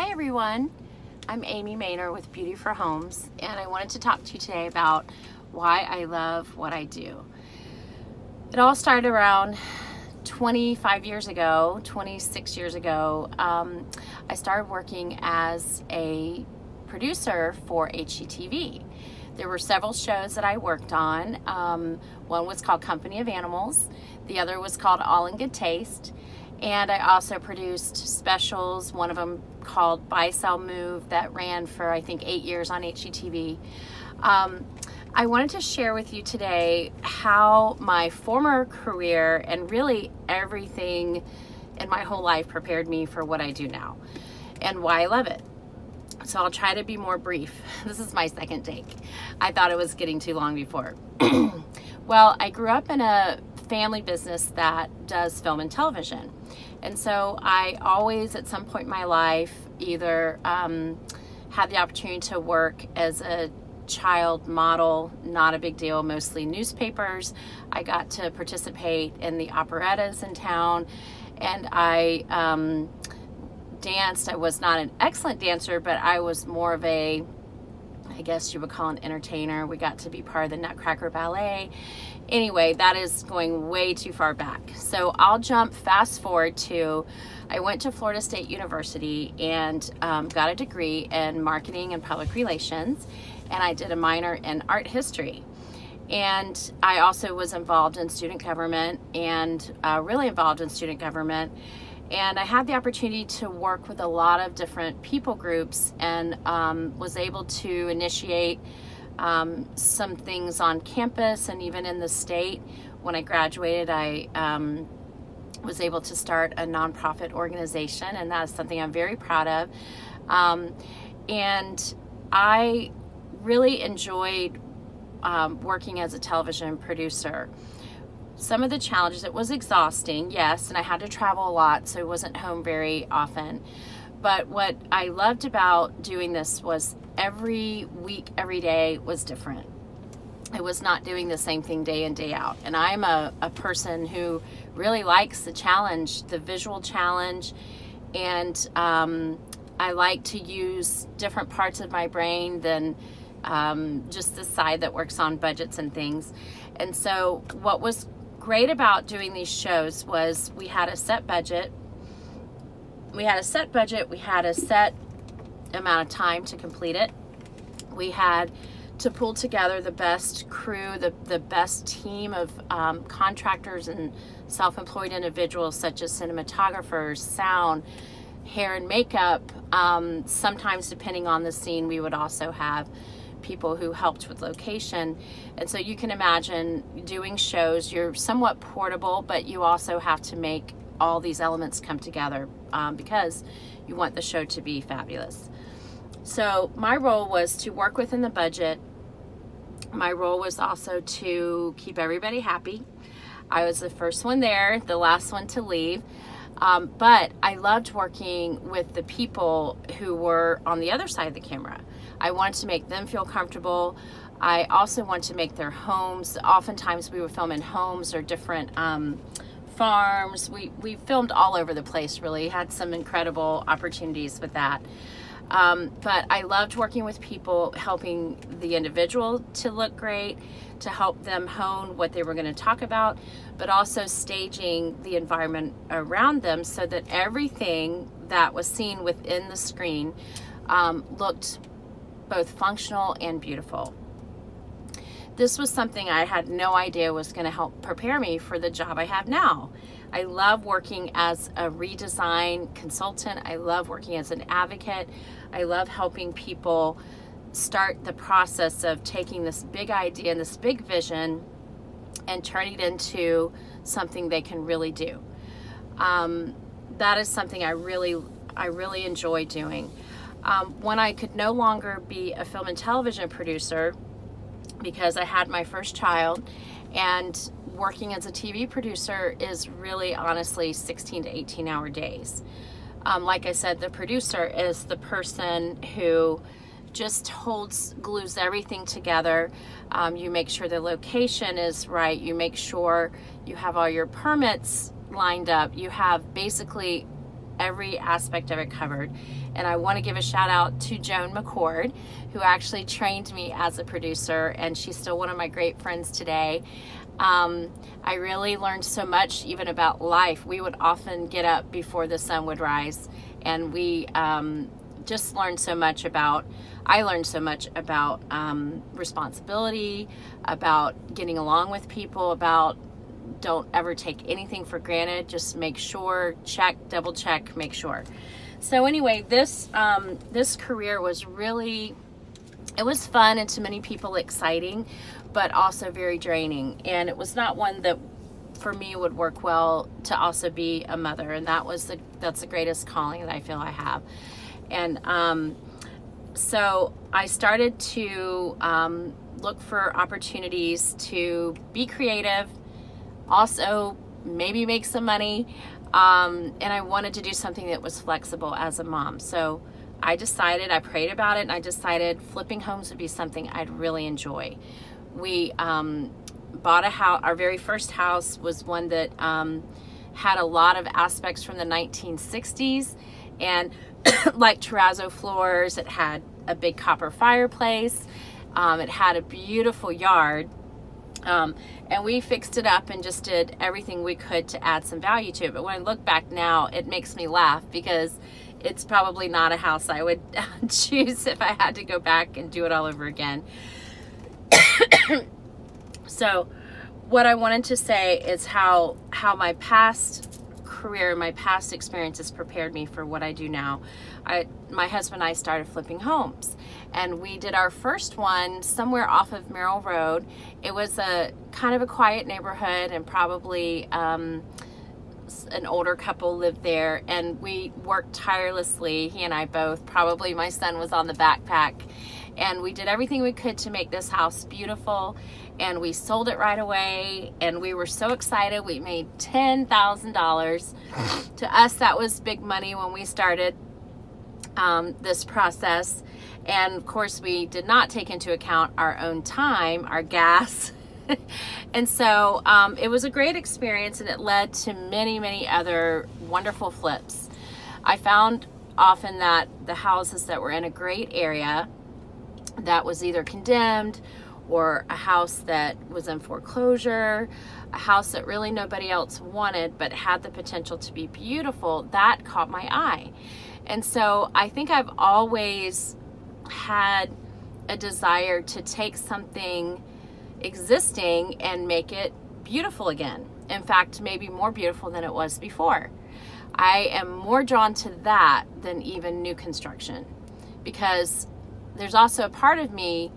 Hi everyone, I'm Amy Maynor with Beauty for Homes, and I wanted to talk to you today about why I love what I do. It all started around 26 years ago. I started working as a producer for HGTV. There were several shows that I worked on. One was called Company of Animals, the other was called All in Good Taste, and I also produced specials, one of them called Buy, Sell, Move, that ran for I think 8 years on HGTV. I wanted to share with you today how my former career and really everything in my whole life prepared me for what I do now and why I love it. So I'll try to be more brief. This is my second take. I thought it was getting too long before. Well, I grew up in a family business that does film and television. And so I always, at some point in my life, either had the opportunity to work as a child model, not a big deal, mostly newspapers. I got to participate in the operettas in town, and I danced. I was not an excellent dancer, but I was more of a, I guess you would call an entertainer. We got to be part of the Nutcracker Ballet. Anyway, that is going way too far back. So I'll fast forward to, I went to Florida State University and got a degree in marketing and public relations, and I did a minor in art history. And I also was involved in student government and really involved in student government. And I had the opportunity to work with a lot of different people groups and was able to initiate some things on campus and even in the state. When I graduated, I was able to start a nonprofit organization, and that is something I'm very proud of. And I really enjoyed working as a television producer. Some of the challenges, it was exhausting, yes, and I had to travel a lot, so I wasn't home very often. But what I loved about doing this was every week, every day was different. I was not doing the same thing day in, day out. And I'm a person who really likes the challenge, the visual challenge, and I like to use different parts of my brain than just the side that works on budgets and things. And so what was great about doing these shows was we had a set budget. We had a set amount of time to complete it. We had to pull together the best crew, the best team of contractors and self-employed individuals such as cinematographers, sound, hair and makeup. Sometimes, depending on the scene, we would also have people who helped with location. And so you can imagine doing shows, you're somewhat portable, but you also have to make all these elements come together because you want the show to be fabulous. So my role was to work within the budget. My role was also to keep everybody happy. I was the first one there, the last one to leave. But I loved working with the people who were on the other side of the camera. I wanted to make them feel comfortable. I also wanted to make their homes. Oftentimes we would film in homes or different farms. We filmed all over the place, really. Had some incredible opportunities with that. But I loved working with people, helping the individual to look great, to help them hone what they were going to talk about, but also staging the environment around them so that everything that was seen within the screen looked both functional and beautiful. This was something I had no idea was going to help prepare me for the job I have now. I love working as a redesign consultant. I love working as an advocate. I love helping people start the process of taking this big idea and this big vision and turning it into something they can really do. That is something I really enjoy doing. When I could no longer be a film and television producer because I had my first child, and working as a TV producer is really honestly 16 to 18 hour days. Like I said, the producer is the person who just glues everything together. You make sure the location is right. You make sure you have all your permits lined up. You have basically every aspect of it covered. And I want to give a shout out to Joan McCord, who actually trained me as a producer, and she's still one of my great friends today. I really learned so much even about life. We would often get up before the sun would rise, and we just learned so much about, I learned so much about responsibility, about getting along with people, about don't ever take anything for granted. Just make sure, check, double check, make sure. So anyway, this career was really, it was fun and to many people exciting, but also very draining. And it was not one that for me would work well to also be a mother. And that's the greatest calling that I feel I have. And so I started to look for opportunities to be creative, also maybe make some money. And I wanted to do something that was flexible as a mom. So I prayed about it, and I decided flipping homes would be something I'd really enjoy. We bought a house. Our very first house was one that had a lot of aspects from the 1960s, and like terrazzo floors. It had a big copper fireplace. It had a beautiful yard. And we fixed it up and just did everything we could to add some value to it. But when I look back now, it makes me laugh because it's probably not a house I would choose if I had to go back and do it all over again. So what I wanted to say is how my past career, my past experiences prepared me for what I do now. My husband and I started flipping homes, and we did our first one somewhere off of Merrill Road. It was a kind of a quiet neighborhood, and probably an older couple lived there, and we worked tirelessly, he and I both. Probably my son was on the backpack, and we did everything we could to make this house beautiful, and we sold it right away, and we were so excited. We made $10,000. To us, that was big money when we started this process. And of course, we did not take into account our own time, our gas. And so it was a great experience, and it led to many, many other wonderful flips. I found often that the houses that were in a great area that was either condemned, or a house that was in foreclosure, a house that really nobody else wanted but had the potential to be beautiful, that caught my eye. And so I think I've always had a desire to take something existing and make it beautiful again. In fact, maybe more beautiful than it was before. I am more drawn to that than even new construction, because there's also a part of me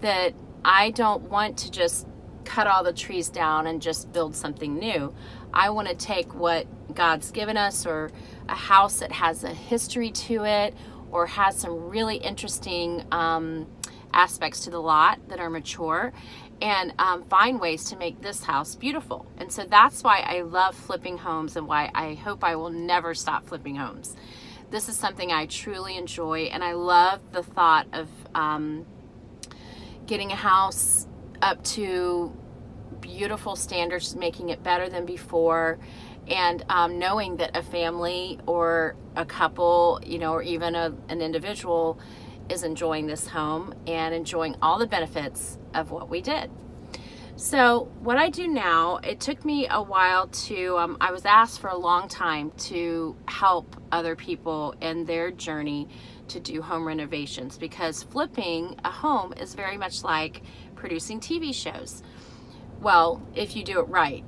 that I don't want to just cut all the trees down and just build something new. I want to take what God's given us, or a house that has a history to it, or has some really interesting aspects to the lot that are mature, and find ways to make this house beautiful. And so that's why I love flipping homes, and why I hope I will never stop flipping homes. This is something I truly enjoy, and I love the thought of getting a house up to beautiful standards, making it better than before, and knowing that a family or a couple, or even an individual is enjoying this home and enjoying all the benefits of what we did. So what I do now, it took me a while to, I was asked for a long time to help other people in their journey to do home renovations, because flipping a home is very much like producing TV shows. Well, if you do it right,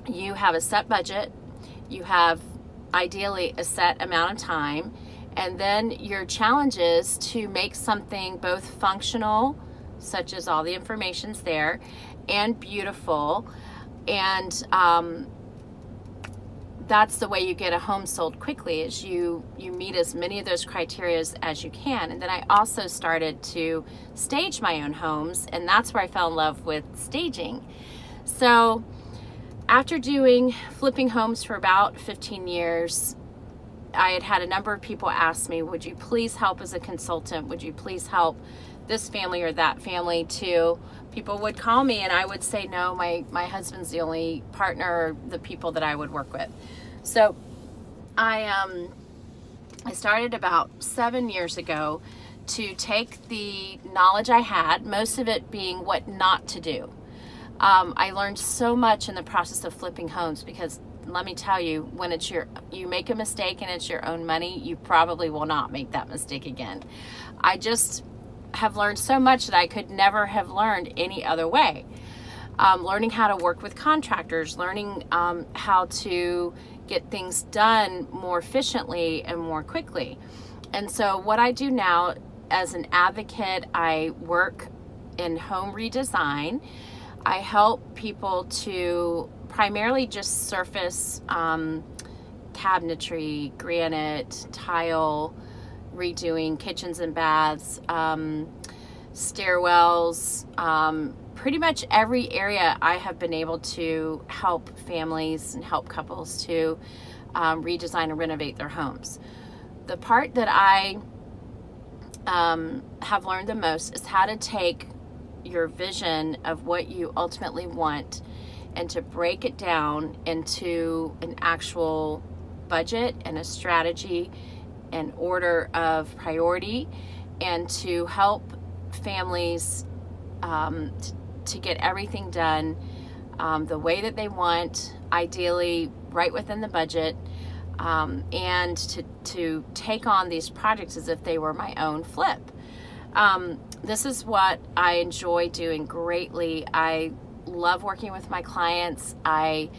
you have a set budget, you have ideally a set amount of time, and then your challenge is to make something both functional, such as all the information's there, and beautiful. And that's the way you get a home sold quickly, is you meet as many of those criteria as you can. And then I also started to stage my own homes, and that's where I fell in love with staging. So after doing flipping homes for about 15 years, I had a number of people ask me, would you please help as a consultant? Would you please help this family or that family too? People would call me, and I would say, no, my husband's the only partner, or the people that I would work with. So I started about 7 years ago to take the knowledge I had, most of it being what not to do. I learned so much in the process of flipping homes, because let me tell you, when you make a mistake and it's your own money, you probably will not make that mistake again. I just have learned so much that I could never have learned any other way. Learning how to work with contractors, learning how to get things done more efficiently and more quickly. And so what I do now as an advocate, I work in home redesign. I help people to primarily just surface cabinetry, granite, tile, redoing kitchens and baths, stairwells, pretty much every area I have been able to help families and help couples to redesign and renovate their homes. The part that I have learned the most is how to take your vision of what you ultimately want and to break it down into an actual budget and a strategy and order of priority, and to help families to get everything done the way that they want, ideally right within the budget, and to take on these projects as if they were my own flip. This is what I enjoy doing greatly. I love working with my clients. I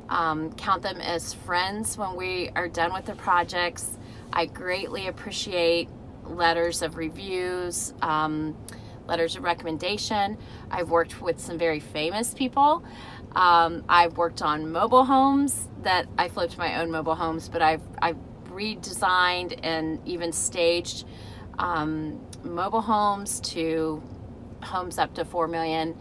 count them as friends when we are done with the projects. I greatly appreciate letters of reviews, letters of recommendation. I've worked with some very famous people. I've worked on mobile homes that I flipped my own mobile homes, but I've redesigned and even staged mobile homes to homes up to 4 million.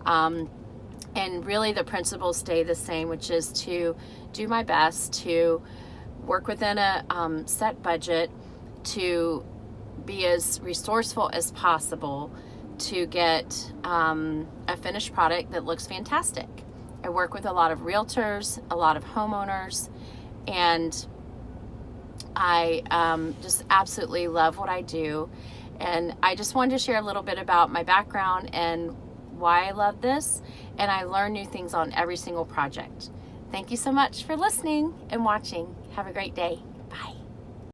And really the principles stay the same, which is to do my best to work within a set budget, to be as resourceful as possible, to get a finished product that looks fantastic. I work with a lot of realtors, a lot of homeowners, and I just absolutely love what I do. And I just wanted to share a little bit about my background and why I love this, and I learn new things on every single project. Thank you so much for listening and watching. Have a great day.